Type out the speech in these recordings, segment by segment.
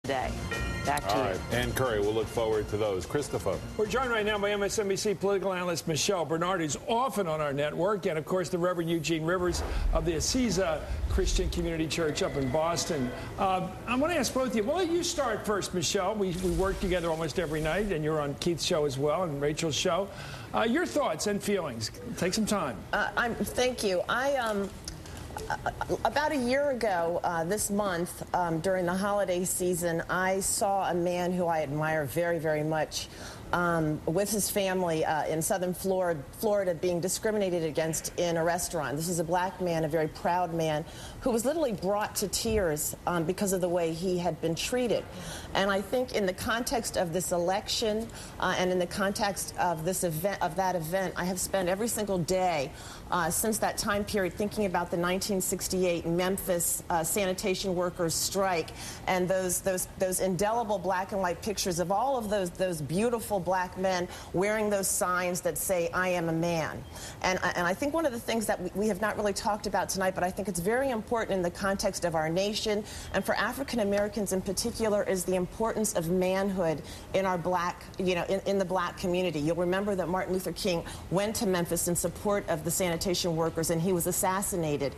today. Back to you. All right, and Curry, we'll look forward to those. Christopher. We're joined right now by MSNBC political analyst Michelle Bernard, who's often on our network, and of course the Reverend Eugene Rivers of the Aziza Christian Community Church up in Boston. I want to ask both of you. Well, let you start first, Michelle. We work together almost every night, and you're on Keith's show as well, and Rachel's show. Your thoughts and feelings. Take some time. Thank you. About a year ago this month, during the holiday season, I saw a man who I admire very, very much with his family in southern Florida being discriminated against in a restaurant. This is a black man, a very proud man, who was literally brought to tears because of the way he had been treated. And I think in the context of this election and in the context of this event, I have spent every single day since that time period thinking about the 1968 Memphis sanitation workers strike and those indelible black and white pictures of all of those beautiful black men wearing those signs that say, "I am a man." And I think one of the things that we have not really talked about tonight, but I think it's very important in the context of our nation and for African Americans in particular, is the importance of manhood in our black, in the black community. You'll remember that Martin Luther King went to Memphis in support of the sanitation workers, and he was assassinated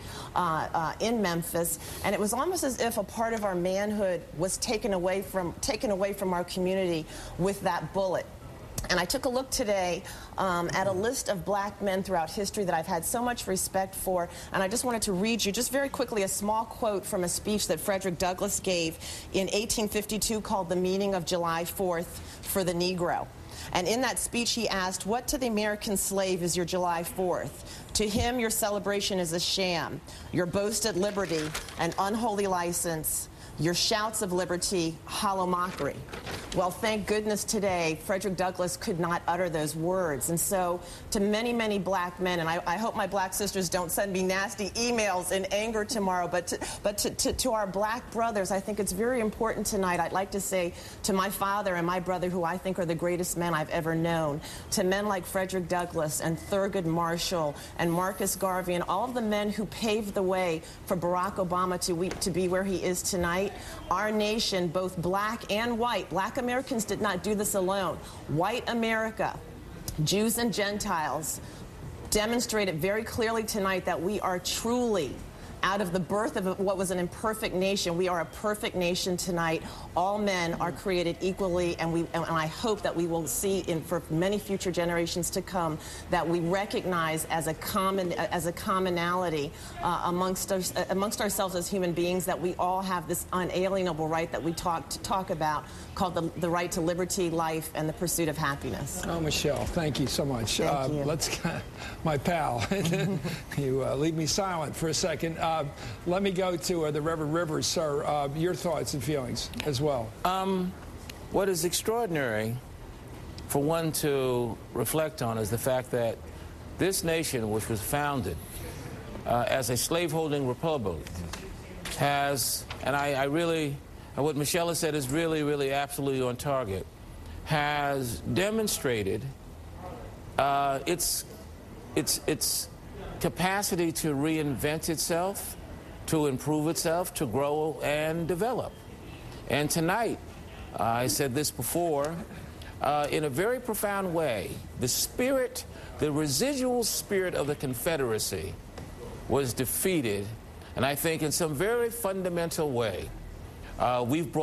in Memphis. And it was almost as if a part of our manhood was taken away from our community with that bullet. And I took a look today at a list of black men throughout history that I've had so much respect for, and I just wanted to read you just very quickly a small quote from a speech that Frederick Douglass gave in 1852 called "The Meaning of July 4th for the Negro." And in that speech he asked, "What to the American slave is your July 4th? To him your celebration is a sham, your boasted liberty an unholy license, your shouts of liberty hollow mockery." Well, thank goodness today Frederick Douglass could not utter those words. And so to many, many black men, and I hope my black sisters don't send me nasty emails in anger tomorrow, but to our black brothers, I think it's very important tonight. I'd like to say to my father and my brother, who I think are the greatest men I've ever known, to men like Frederick Douglass and Thurgood Marshall and Marcus Garvey and all of the men who paved the way for Barack Obama to be where he is tonight. Our nation, both black and white, black Americans did not do this alone. White America, Jews and Gentiles, demonstrated very clearly tonight that we are truly, out of the birth of what was an imperfect nation, we are a perfect nation tonight. All men are created equally, and I hope that we will see for many future generations to come that we recognize as a commonality amongst ourselves as human beings, that we all have this unalienable right that we talk about, called the right to liberty, life, and the pursuit of happiness. Oh, Michelle, thank you so much. Thank you. Let's, my pal, you leave me silent for a second. Let me go to the Reverend Rivers, sir. Your thoughts and feelings as well. What is extraordinary for one to reflect on is the fact that this nation, which was founded as a slaveholding republic, has, and I really, what Michelle has said is really, really absolutely on target, has demonstrated its capacity to reinvent itself, to improve itself, to grow and develop. And tonight, I said this before, in a very profound way, the residual spirit of the Confederacy was defeated, and I think in some very fundamental way, we've brought